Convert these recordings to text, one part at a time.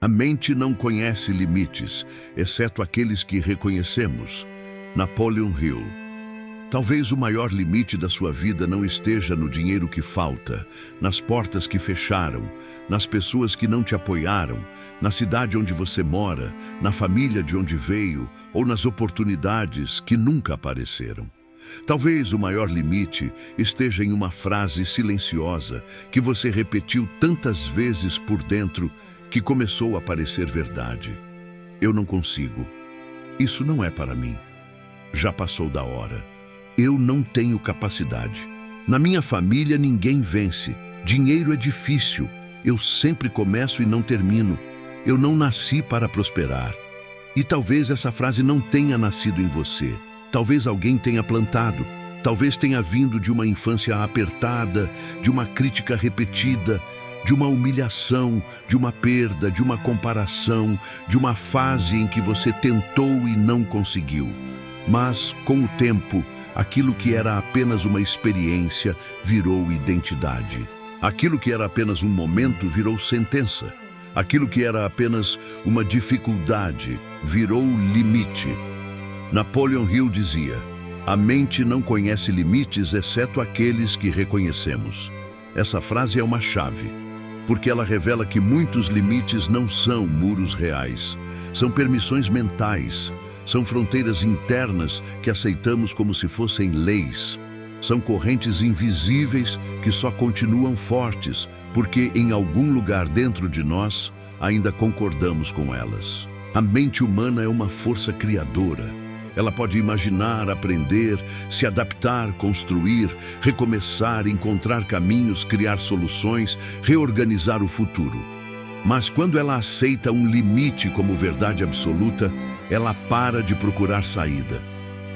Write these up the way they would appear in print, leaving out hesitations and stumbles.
mente não conhece limites, exceto aqueles que reconhecemos. Napoleon Hill. Talvez o maior limite da sua vida não esteja no dinheiro que falta, nas portas que fecharam, nas pessoas que não te apoiaram, na cidade onde você mora, na família de onde veio ou nas oportunidades que nunca apareceram. Talvez o maior limite esteja em uma frase silenciosa que você repetiu tantas vezes por dentro que começou a parecer verdade. Eu não consigo. Isso não é para mim. Já passou da hora. Eu não tenho capacidade. Na minha família ninguém vence. Dinheiro é difícil. Eu sempre começo e não termino. Eu não nasci para prosperar. E talvez essa frase não tenha nascido em você. Talvez alguém tenha plantado. Talvez tenha vindo de uma infância apertada, de uma crítica repetida, de uma humilhação, de uma perda, de uma comparação, de uma fase em que você tentou e não conseguiu. Mas, com o tempo, aquilo que era apenas uma experiência virou identidade. Aquilo que era apenas um momento virou sentença. Aquilo que era apenas uma dificuldade virou limite. Napoleon Hill dizia: a mente não conhece limites exceto aqueles que reconhecemos. Essa frase é uma chave, porque ela revela que muitos limites não são muros reais, são permissões mentais, são fronteiras internas que aceitamos como se fossem leis. São correntes invisíveis que só continuam fortes porque em algum lugar dentro de nós ainda concordamos com elas. A mente humana é uma força criadora. Ela pode imaginar, aprender, se adaptar, construir, recomeçar, encontrar caminhos, criar soluções, reorganizar o futuro. Mas quando ela aceita um limite como verdade absoluta, ela para de procurar saída.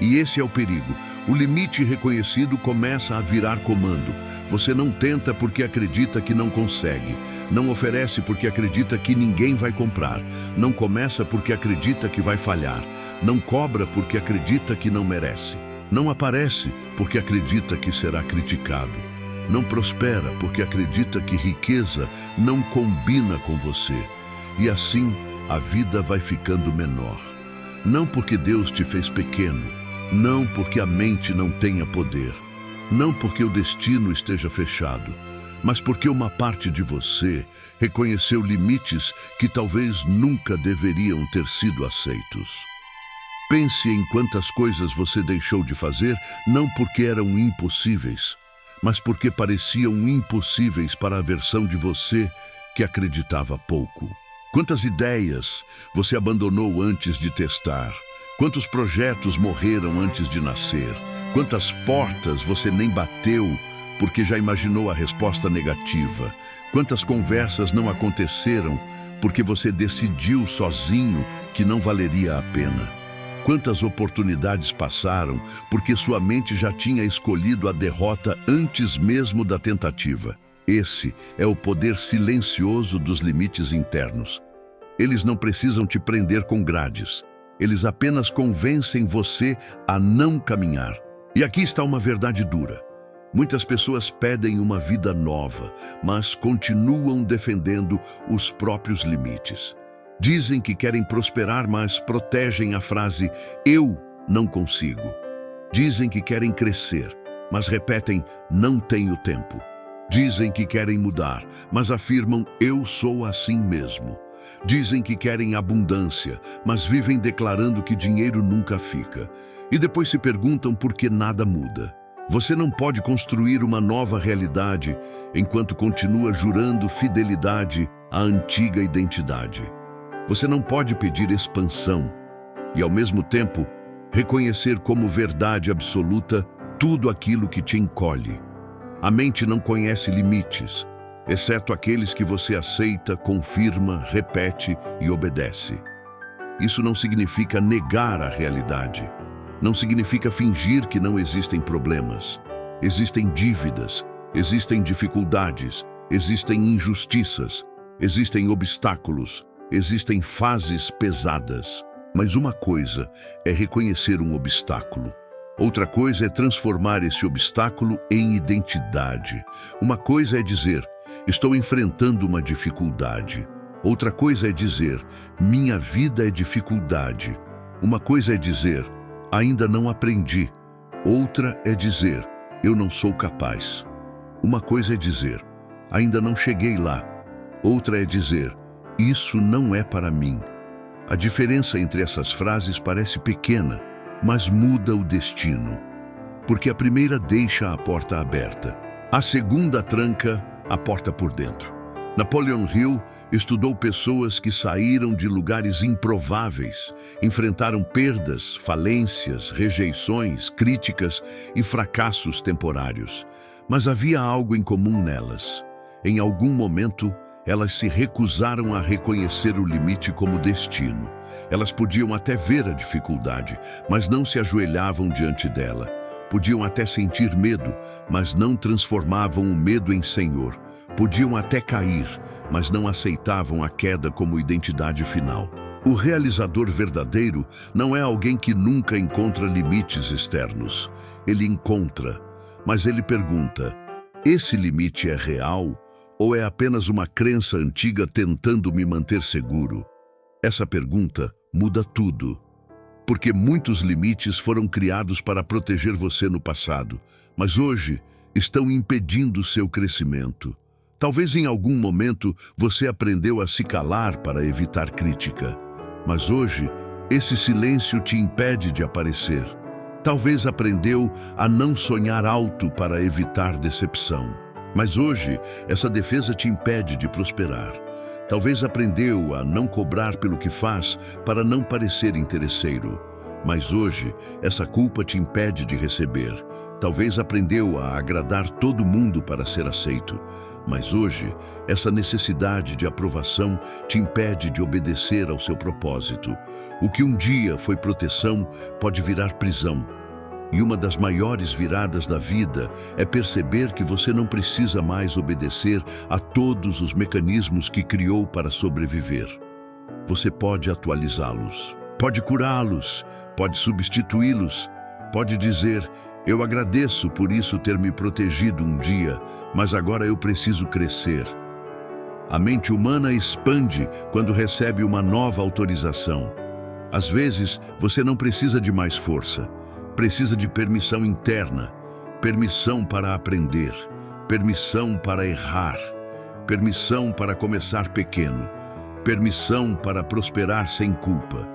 E esse é o perigo. O limite reconhecido começa a virar comando. Você não tenta porque acredita que não consegue. Não oferece porque acredita que ninguém vai comprar. Não começa porque acredita que vai falhar. Não cobra porque acredita que não merece. Não aparece porque acredita que será criticado. Não prospera porque acredita que riqueza não combina com você. E assim, a vida vai ficando menor. Não porque Deus te fez pequeno, não porque a mente não tenha poder, não porque o destino esteja fechado, mas porque uma parte de você reconheceu limites que talvez nunca deveriam ter sido aceitos. Pense em quantas coisas você deixou de fazer, não porque eram impossíveis, mas porque pareciam impossíveis para a versão de você que acreditava pouco. Quantas ideias você abandonou antes de testar? Quantos projetos morreram antes de nascer? Quantas portas você nem bateu porque já imaginou a resposta negativa? Quantas conversas não aconteceram porque você decidiu sozinho que não valeria a pena? Quantas oportunidades passaram porque sua mente já tinha escolhido a derrota antes mesmo da tentativa? Esse é o poder silencioso dos limites internos. Eles não precisam te prender com grades. Eles apenas convencem você a não caminhar. E aqui está uma verdade dura. Muitas pessoas pedem uma vida nova, mas continuam defendendo os próprios limites. Dizem que querem prosperar, mas protegem a frase "eu não consigo". Dizem que querem crescer, mas repetem "não tenho tempo". Dizem que querem mudar, mas afirmam "eu sou assim mesmo". Dizem que querem abundância, mas vivem declarando que dinheiro nunca fica. E depois se perguntam por que nada muda. Você não pode construir uma nova realidade enquanto continua jurando fidelidade à antiga identidade. Você não pode pedir expansão e, ao mesmo tempo, reconhecer como verdade absoluta tudo aquilo que te encolhe. A mente não conhece limites, exceto aqueles que você aceita, confirma, repete e obedece. Isso não significa negar a realidade. Não significa fingir que não existem problemas. Existem dívidas, existem dificuldades, existem injustiças, existem obstáculos, existem fases pesadas. Mas uma coisa é reconhecer um obstáculo. Outra coisa é transformar esse obstáculo em identidade. Uma coisa é dizer: estou enfrentando uma dificuldade. Outra coisa é dizer, minha vida é dificuldade. Uma coisa é dizer, ainda não aprendi. Outra é dizer, eu não sou capaz. Uma coisa é dizer, ainda não cheguei lá. Outra é dizer, isso não é para mim. A diferença entre essas frases parece pequena, mas muda o destino. Porque a primeira deixa a porta aberta. A segunda tranca a porta por dentro. Napoleon Hill estudou pessoas que saíram de lugares improváveis, enfrentaram perdas, falências, rejeições, críticas e fracassos temporários. Mas havia algo em comum nelas. Em algum momento, elas se recusaram a reconhecer o limite como destino. Elas podiam até ver a dificuldade, mas não se ajoelhavam diante dela. Podiam até sentir medo, mas não transformavam o medo em senhor. Podiam até cair, mas não aceitavam a queda como identidade final. O realizador verdadeiro não é alguém que nunca encontra limites externos. Ele encontra, mas ele pergunta, esse limite é real ou é apenas uma crença antiga tentando me manter seguro? Essa pergunta muda tudo. Porque muitos limites foram criados para proteger você no passado, mas hoje estão impedindo seu crescimento. Talvez em algum momento você aprendeu a se calar para evitar crítica, mas hoje esse silêncio te impede de aparecer. Talvez aprendeu a não sonhar alto para evitar decepção, mas hoje essa defesa te impede de prosperar. Talvez aprendeu a não cobrar pelo que faz para não parecer interesseiro, mas hoje essa culpa te impede de receber. Talvez aprendeu a agradar todo mundo para ser aceito, mas hoje essa necessidade de aprovação te impede de obedecer ao seu propósito. O que um dia foi proteção pode virar prisão. E uma das maiores viradas da vida é perceber que você não precisa mais obedecer a todos os mecanismos que criou para sobreviver. Você pode atualizá-los, pode curá-los, pode substituí-los, pode dizer, eu agradeço por isso ter me protegido um dia, mas agora eu preciso crescer. A mente humana expande quando recebe uma nova autorização. Às vezes, você não precisa de mais força. Precisa de permissão interna, permissão para aprender, permissão para errar, permissão para começar pequeno, permissão para prosperar sem culpa,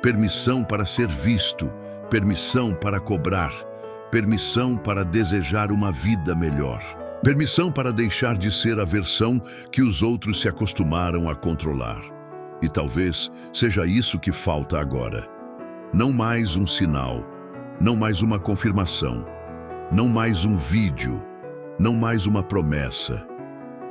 permissão para ser visto, permissão para cobrar, permissão para desejar uma vida melhor, permissão para deixar de ser a versão que os outros se acostumaram a controlar. E talvez seja isso que falta agora. Não mais um sinal, não mais uma confirmação, não mais um vídeo, não mais uma promessa.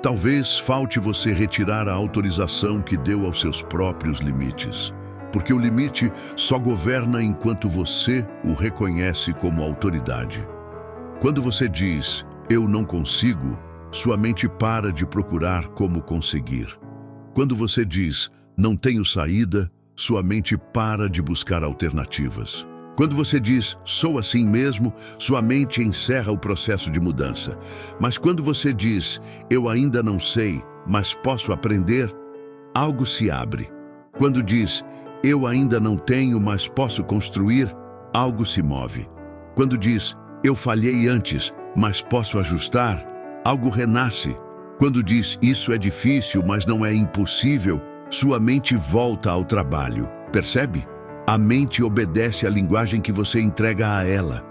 Talvez falte você retirar a autorização que deu aos seus próprios limites, porque o limite só governa enquanto você o reconhece como autoridade. Quando você diz, eu não consigo, sua mente para de procurar como conseguir. Quando você diz, não tenho saída, sua mente para de buscar alternativas. Quando você diz, sou assim mesmo, sua mente encerra o processo de mudança. Mas quando você diz, eu ainda não sei, mas posso aprender, algo se abre. Quando diz, eu ainda não tenho, mas posso construir, algo se move. Quando diz, eu falhei antes, mas posso ajustar, algo renasce. Quando diz, isso é difícil, mas não é impossível, sua mente volta ao trabalho. Percebe? A mente obedece à linguagem que você entrega a ela.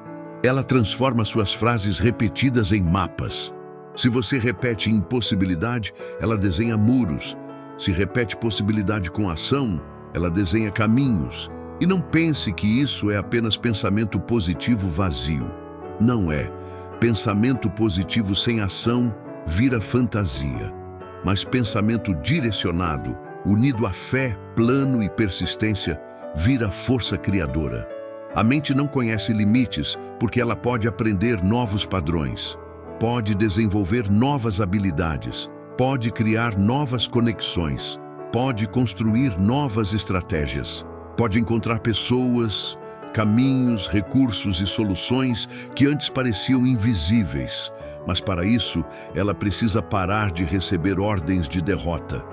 Ela transforma suas frases repetidas em mapas. Se você repete impossibilidade, ela desenha muros. Se repete possibilidade com ação, ela desenha caminhos. E não pense que isso é apenas pensamento positivo vazio. Não é. Pensamento positivo sem ação vira fantasia. Mas pensamento direcionado, unido a fé, plano e persistência, vira força criadora. A mente não conhece limites porque ela pode aprender novos padrões, pode desenvolver novas habilidades, pode criar novas conexões, pode construir novas estratégias, pode encontrar pessoas, caminhos, recursos e soluções que antes pareciam invisíveis, mas para isso ela precisa parar de receber ordens de derrota.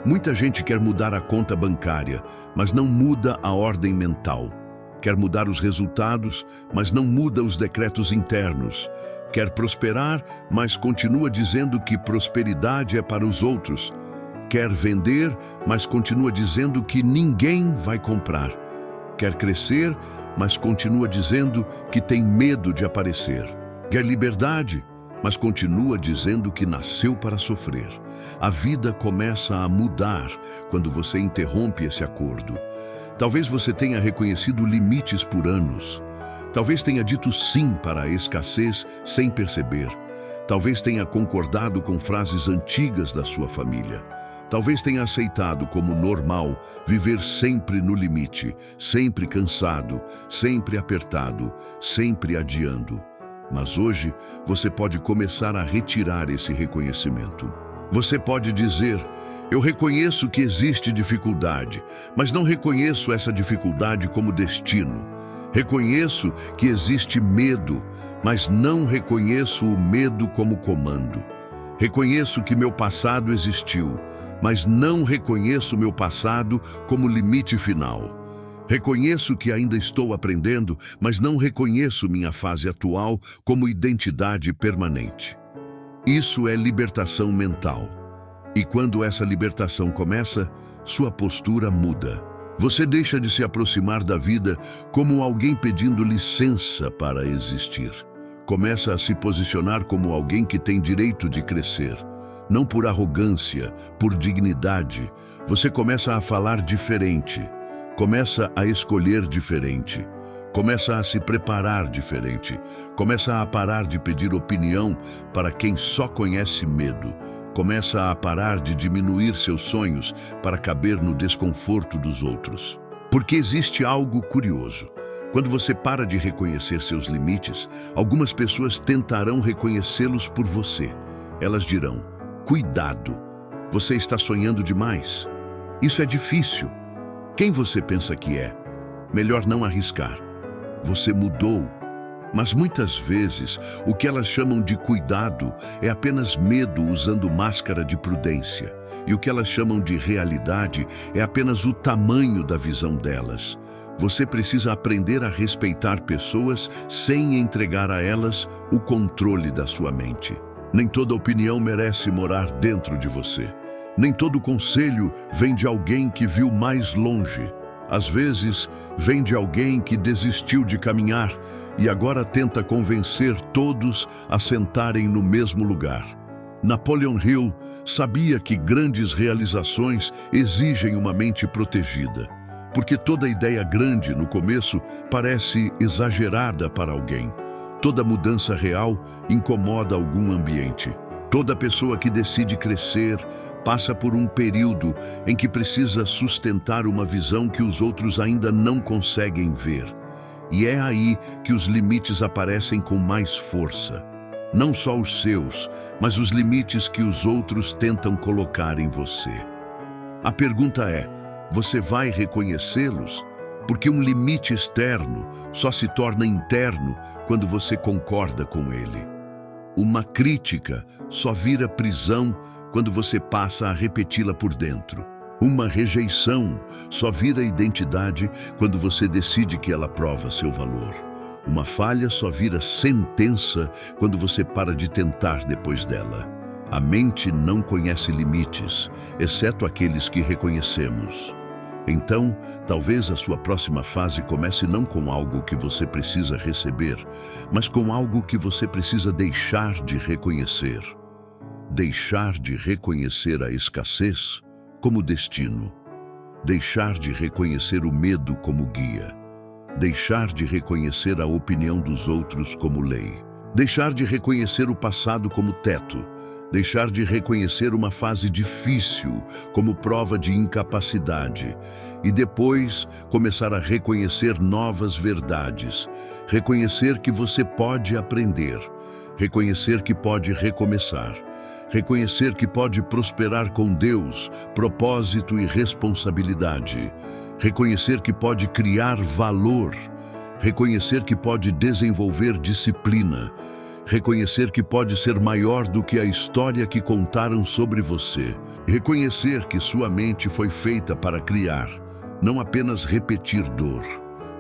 Muita gente quer mudar a conta bancária, mas não muda a ordem mental. Quer mudar os resultados, mas não muda os decretos internos. Quer prosperar, mas continua dizendo que prosperidade é para os outros. Quer vender, mas continua dizendo que ninguém vai comprar. Quer crescer, mas continua dizendo que tem medo de aparecer. Quer liberdade, mas continua dizendo que nasceu para sofrer. A vida começa a mudar quando você interrompe esse acordo. Talvez você tenha reconhecido limites por anos. Talvez tenha dito sim para a escassez sem perceber. Talvez tenha concordado com frases antigas da sua família. Talvez tenha aceitado como normal viver sempre no limite, sempre cansado, sempre apertado, sempre adiando. Mas hoje você pode começar a retirar esse reconhecimento. Você pode dizer: eu reconheço que existe dificuldade, mas não reconheço essa dificuldade como destino. Reconheço que existe medo, mas não reconheço o medo como comando. Reconheço que meu passado existiu, mas não reconheço meu passado como limite final. Reconheço que ainda estou aprendendo, mas não reconheço minha fase atual como identidade permanente. Isso é libertação mental. E quando essa libertação começa, sua postura muda. Você deixa de se aproximar da vida como alguém pedindo licença para existir. Começa a se posicionar como alguém que tem direito de crescer. Não por arrogância, por dignidade. Você começa a falar diferente. Começa a escolher diferente. Começa a se preparar diferente. Começa a parar de pedir opinião para quem só conhece medo. Começa a parar de diminuir seus sonhos para caber no desconforto dos outros. Porque existe algo curioso. Quando você para de reconhecer seus limites, algumas pessoas tentarão reconhecê-los por você. Elas dirão: cuidado, você está sonhando demais. Isso é difícil. Quem você pensa que é? Melhor não arriscar. Você mudou. Mas muitas vezes, o que elas chamam de cuidado é apenas medo usando máscara de prudência. E o que elas chamam de realidade é apenas o tamanho da visão delas. Você precisa aprender a respeitar pessoas sem entregar a elas o controle da sua mente. Nem toda opinião merece morar dentro de você. Nem todo conselho vem de alguém que viu mais longe. Às vezes, vem de alguém que desistiu de caminhar e agora tenta convencer todos a sentarem no mesmo lugar. Napoleon Hill sabia que grandes realizações exigem uma mente protegida, porque toda ideia grande no começo parece exagerada para alguém. Toda mudança real incomoda algum ambiente. Toda pessoa que decide crescer passa por um período em que precisa sustentar uma visão que os outros ainda não conseguem ver. E é aí que os limites aparecem com mais força. Não só os seus, mas os limites que os outros tentam colocar em você. A pergunta é: você vai reconhecê-los? Porque um limite externo só se torna interno quando você concorda com ele. Uma crítica só vira prisão quando você passa a repeti-la por dentro. Uma rejeição só vira identidade quando você decide que ela prova seu valor. Uma falha só vira sentença quando você para de tentar depois dela. A mente não conhece limites, exceto aqueles que reconhecemos. Então, talvez a sua próxima fase comece não com algo que você precisa receber, mas com algo que você precisa deixar de reconhecer. Deixar de reconhecer a escassez como destino. Deixar de reconhecer o medo como guia. Deixar de reconhecer a opinião dos outros como lei. Deixar de reconhecer o passado como teto. Deixar de reconhecer uma fase difícil como prova de incapacidade e depois começar a reconhecer novas verdades. Reconhecer que você pode aprender. Reconhecer que pode recomeçar. Reconhecer que pode prosperar com Deus, propósito e responsabilidade. Reconhecer que pode criar valor. Reconhecer que pode desenvolver disciplina. Reconhecer que pode ser maior do que a história que contaram sobre você. Reconhecer que sua mente foi feita para criar, não apenas repetir dor.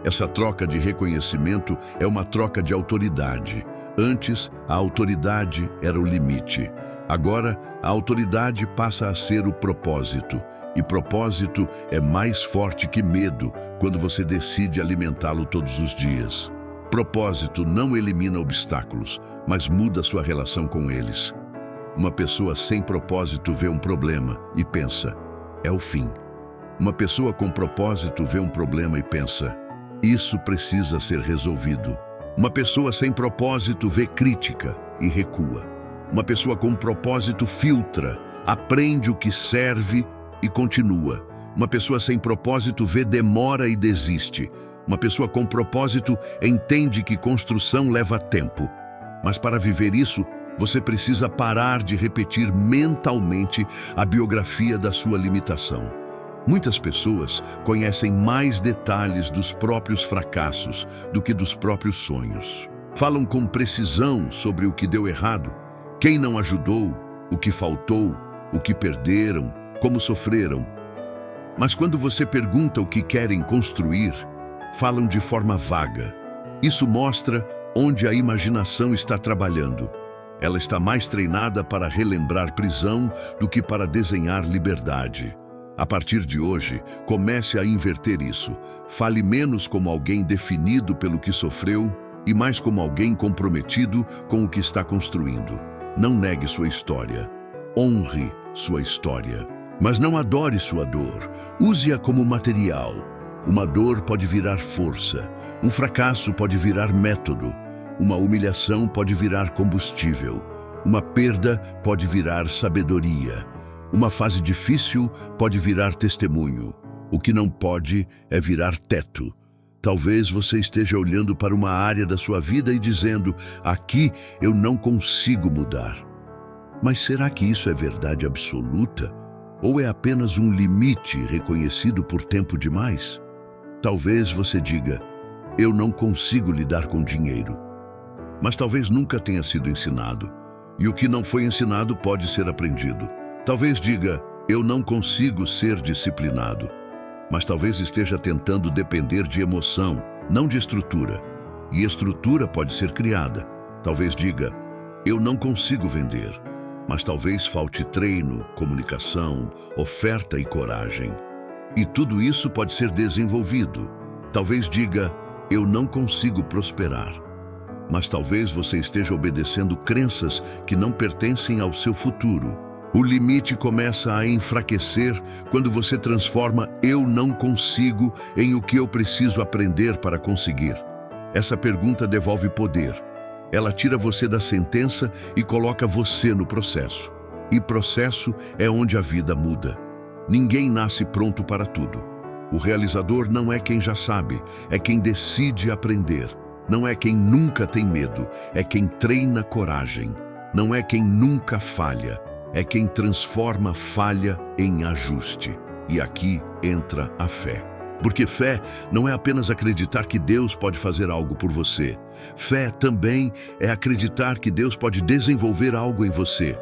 Essa troca de reconhecimento é uma troca de autoridade. Antes, a autoridade era o limite. Agora, a autoridade passa a ser o propósito. E propósito é mais forte que medo quando você decide alimentá-lo todos os dias. Propósito não elimina obstáculos, mas muda sua relação com eles. Uma pessoa sem propósito vê um problema e pensa, é o fim. Uma pessoa com propósito vê um problema e pensa, isso precisa ser resolvido. Uma pessoa sem propósito vê crítica e recua. Uma pessoa com propósito filtra, aprende o que serve e continua. Uma pessoa sem propósito vê demora e desiste. Uma pessoa com propósito entende que construção leva tempo. Mas para viver isso, você precisa parar de repetir mentalmente a biografia da sua limitação. Muitas pessoas conhecem mais detalhes dos próprios fracassos do que dos próprios sonhos. Falam com precisão sobre o que deu errado, quem não ajudou, o que faltou, o que perderam, como sofreram. Mas quando você pergunta o que querem construir, falam de forma vaga. Isso mostra onde a imaginação está trabalhando. Ela está mais treinada para relembrar prisão do que para desenhar liberdade. A partir de hoje, comece a inverter isso. Fale menos como alguém definido pelo que sofreu e mais como alguém comprometido com o que está construindo. Não negue sua história. Honre sua história. Mas não adore sua dor. Use-a como material. Uma dor pode virar força. Um fracasso pode virar método. Uma humilhação pode virar combustível. Uma perda pode virar sabedoria. Uma fase difícil pode virar testemunho. O que não pode é virar teto. Talvez você esteja olhando para uma área da sua vida e dizendo, aqui eu não consigo mudar. Mas será que isso é verdade absoluta? Ou é apenas um limite reconhecido por tempo demais? Talvez você diga, eu não consigo lidar com dinheiro. Mas talvez nunca tenha sido ensinado. E o que não foi ensinado pode ser aprendido. Talvez diga, eu não consigo ser disciplinado. Mas talvez esteja tentando depender de emoção, não de estrutura. E estrutura pode ser criada. Talvez diga, eu não consigo vender. Mas talvez falte treino, comunicação, oferta e coragem. E tudo isso pode ser desenvolvido. Talvez diga, eu não consigo prosperar. Mas talvez você esteja obedecendo crenças que não pertencem ao seu futuro. O limite começa a enfraquecer quando você transforma eu não consigo em o que eu preciso aprender para conseguir. Essa pergunta devolve poder. Ela tira você da sentença e coloca você no processo. E processo é onde a vida muda. Ninguém nasce pronto para tudo. O realizador não é quem já sabe, é quem decide aprender. Não é quem nunca tem medo, é quem treina coragem. Não é quem nunca falha, é quem transforma falha em ajuste. E aqui entra a fé. Porque fé não é apenas acreditar que Deus pode fazer algo por você. Fé também é acreditar que Deus pode desenvolver algo em você.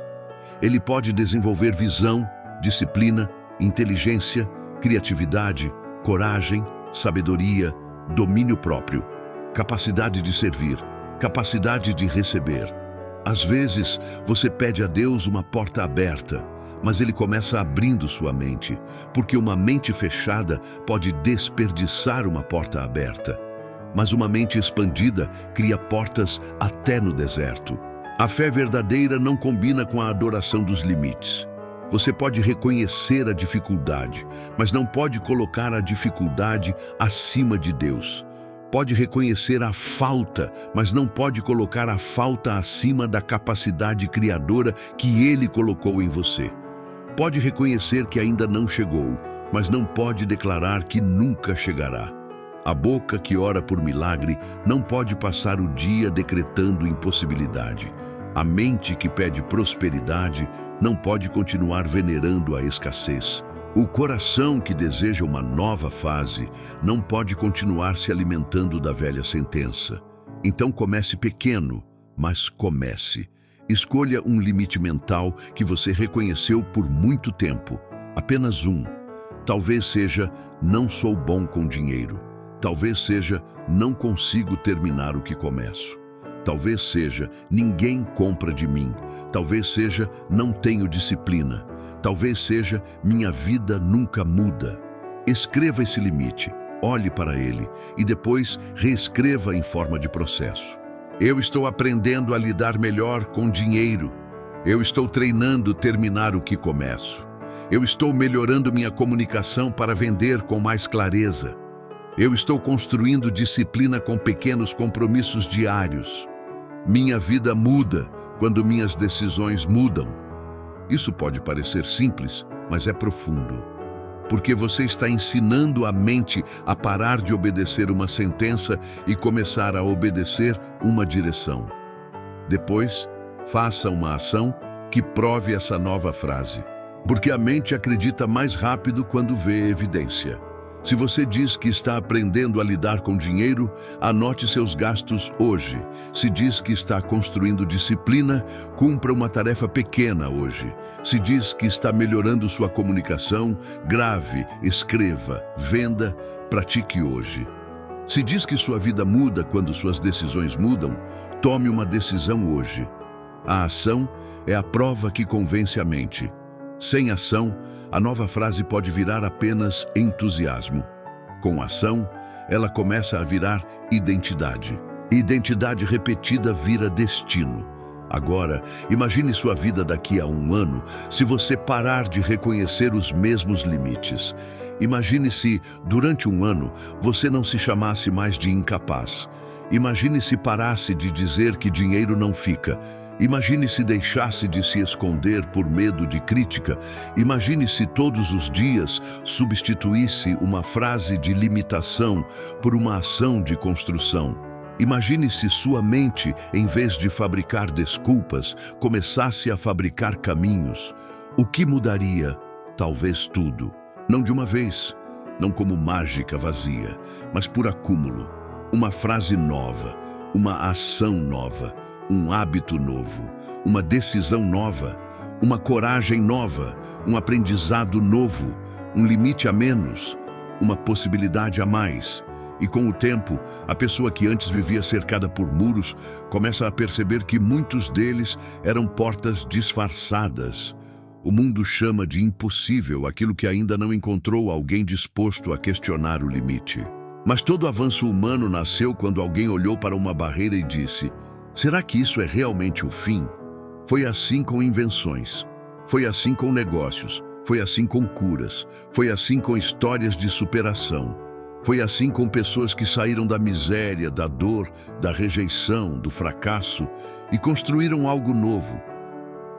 Ele pode desenvolver visão, disciplina, inteligência, criatividade, coragem, sabedoria, domínio próprio, capacidade de servir, capacidade de receber. Às vezes, você pede a Deus uma porta aberta, mas Ele começa abrindo sua mente, porque uma mente fechada pode desperdiçar uma porta aberta. Mas uma mente expandida cria portas até no deserto. A fé verdadeira não combina com a adoração dos limites. Você pode reconhecer a dificuldade, mas não pode colocar a dificuldade acima de Deus. Pode reconhecer a falta, mas não pode colocar a falta acima da capacidade criadora que Ele colocou em você. Pode reconhecer que ainda não chegou, mas não pode declarar que nunca chegará. A boca que ora por milagre não pode passar o dia decretando impossibilidade. A mente que pede prosperidade não pode continuar venerando a escassez. O coração que deseja uma nova fase não pode continuar se alimentando da velha sentença. Então comece pequeno, mas comece. Escolha um limite mental que você reconheceu por muito tempo. Apenas um. Talvez seja, não sou bom com dinheiro. Talvez seja, não consigo terminar o que começo. Talvez seja, ninguém compra de mim. Talvez seja, não tenho disciplina. Talvez seja, minha vida nunca muda. Escreva esse limite, olhe para ele e depois reescreva em forma de processo. Eu estou aprendendo a lidar melhor com dinheiro. Eu estou treinando terminar o que começo. Eu estou melhorando minha comunicação para vender com mais clareza. Eu estou construindo disciplina com pequenos compromissos diários. Minha vida muda quando minhas decisões mudam. Isso pode parecer simples, mas é profundo. Porque você está ensinando a mente a parar de obedecer uma sentença e começar a obedecer uma direção. Depois, faça uma ação que prove essa nova frase. Porque a mente acredita mais rápido quando vê evidência. Se você diz que está aprendendo a lidar com dinheiro, anote seus gastos hoje. Se diz que está construindo disciplina, cumpra uma tarefa pequena hoje. Se diz que está melhorando sua comunicação, grave, escreva, venda, pratique hoje. Se diz que sua vida muda quando suas decisões mudam, tome uma decisão hoje. A ação é a prova que convence a mente. Sem ação, a nova frase pode virar apenas entusiasmo. Com ação, ela começa a virar identidade. Identidade repetida vira destino. Agora, imagine sua vida daqui a um ano se você parar de reconhecer os mesmos limites. Imagine se, durante um ano, você não se chamasse mais de incapaz. Imagine se parasse de dizer que dinheiro não fica. Imagine se deixasse de se esconder por medo de crítica. Imagine se todos os dias substituísse uma frase de limitação por uma ação de construção. Imagine se sua mente, em vez de fabricar desculpas, começasse a fabricar caminhos. O que mudaria? Talvez tudo. Não de uma vez, não como mágica vazia, mas por acúmulo. Uma frase nova, uma ação nova. Um hábito novo, uma decisão nova, uma coragem nova, um aprendizado novo, um limite a menos, uma possibilidade a mais. E com o tempo, a pessoa que antes vivia cercada por muros começa a perceber que muitos deles eram portas disfarçadas. O mundo chama de impossível aquilo que ainda não encontrou alguém disposto a questionar o limite. Mas todo avanço humano nasceu quando alguém olhou para uma barreira e disse: será que isso é realmente o fim? Foi assim com invenções, foi assim com negócios, foi assim com curas, foi assim com histórias de superação, foi assim com pessoas que saíram da miséria, da dor, da rejeição, do fracasso e construíram algo novo.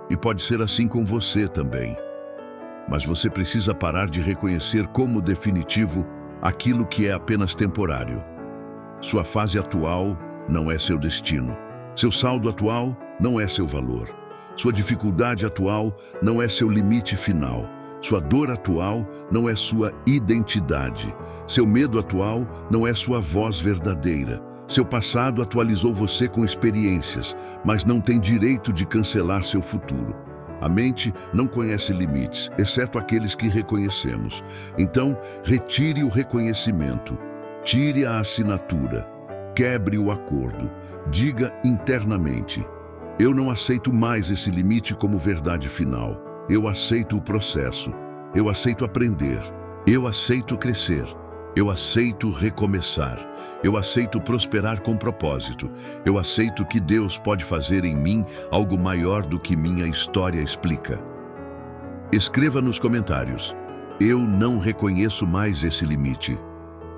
E pode ser assim com você também. Mas você precisa parar de reconhecer como definitivo aquilo que é apenas temporário. Sua fase atual não é seu destino. Seu saldo atual não é seu valor. Sua dificuldade atual não é seu limite final. Sua dor atual não é sua identidade. Seu medo atual não é sua voz verdadeira. Seu passado atualizou você com experiências, mas não tem direito de cancelar seu futuro. A mente não conhece limites, exceto aqueles que reconhecemos. Então, retire o reconhecimento. Tire a assinatura. Quebre o acordo. Diga internamente: eu não aceito mais esse limite como verdade final. Eu aceito o processo. Eu aceito aprender. Eu aceito crescer. Eu aceito recomeçar. Eu aceito prosperar com propósito. Eu aceito que Deus pode fazer em mim algo maior do que minha história explica. Escreva nos comentários: eu não reconheço mais esse limite.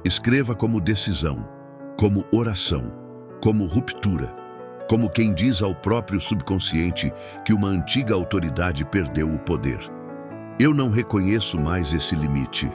Escreva como decisão, como oração, como ruptura, como quem diz ao próprio subconsciente que uma antiga autoridade perdeu o poder. Eu não reconheço mais esse limite.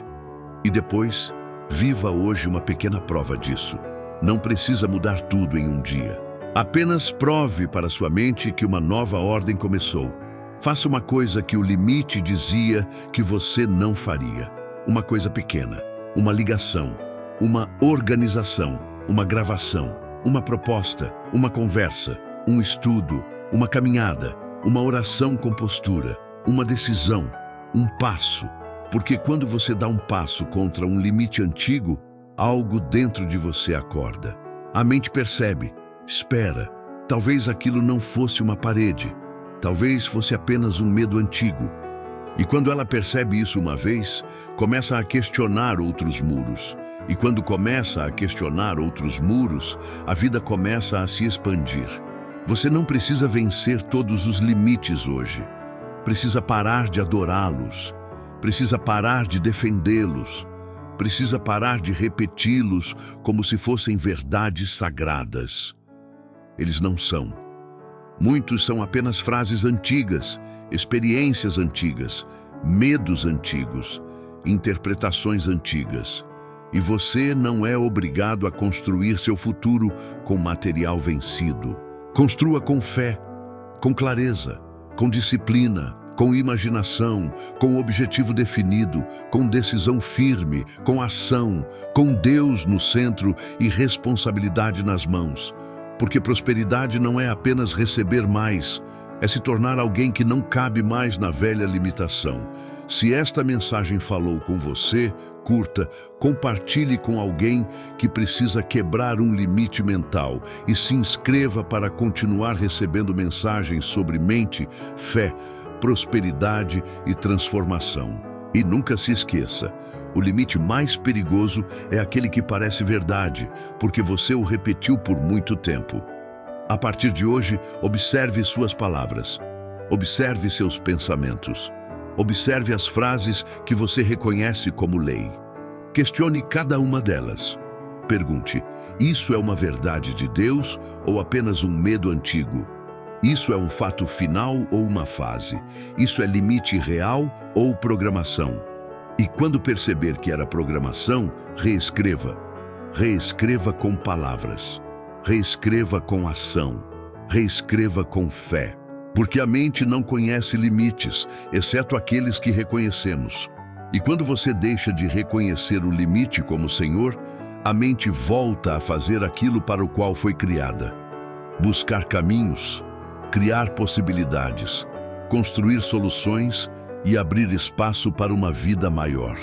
E depois, viva hoje uma pequena prova disso. Não precisa mudar tudo em um dia. Apenas prove para sua mente que uma nova ordem começou. Faça uma coisa que o limite dizia que você não faria. Uma coisa pequena, uma ligação, uma organização, uma gravação, uma proposta, uma conversa, um estudo, uma caminhada, uma oração com postura, uma decisão, um passo. Porque quando você dá um passo contra um limite antigo, algo dentro de você acorda. A mente percebe, espera, talvez aquilo não fosse uma parede, talvez fosse apenas um medo antigo. E quando ela percebe isso uma vez, começa a questionar outros muros. E quando começa a questionar outros muros, a vida começa a se expandir. Você não precisa vencer todos os limites hoje. Precisa parar de adorá-los. Precisa parar de defendê-los. Precisa parar de repeti-los como se fossem verdades sagradas. Eles não são. Muitos são apenas frases antigas, experiências antigas, medos antigos, interpretações antigas. E você não é obrigado a construir seu futuro com material vencido. Construa com fé, com clareza, com disciplina, com imaginação, com objetivo definido, com decisão firme, com ação, com Deus no centro e responsabilidade nas mãos. Porque prosperidade não é apenas receber mais, é se tornar alguém que não cabe mais na velha limitação. Se esta mensagem falou com você, curta, compartilhe com alguém que precisa quebrar um limite mental e se inscreva para continuar recebendo mensagens sobre mente, fé, prosperidade e transformação. E nunca se esqueça, o limite mais perigoso é aquele que parece verdade, porque você o repetiu por muito tempo. A partir de hoje, observe suas palavras, observe seus pensamentos, observe as frases que você reconhece como lei. Questione cada uma delas. Pergunte, isso é uma verdade de Deus ou apenas um medo antigo? Isso é um fato final ou uma fase? Isso é limite real ou programação? E quando perceber que era programação, reescreva. Reescreva com palavras. Reescreva com ação. Reescreva com fé. Porque a mente não conhece limites, exceto aqueles que reconhecemos. E quando você deixa de reconhecer o limite como Senhor, a mente volta a fazer aquilo para o qual foi criada. Buscar caminhos, criar possibilidades, construir soluções e abrir espaço para uma vida maior.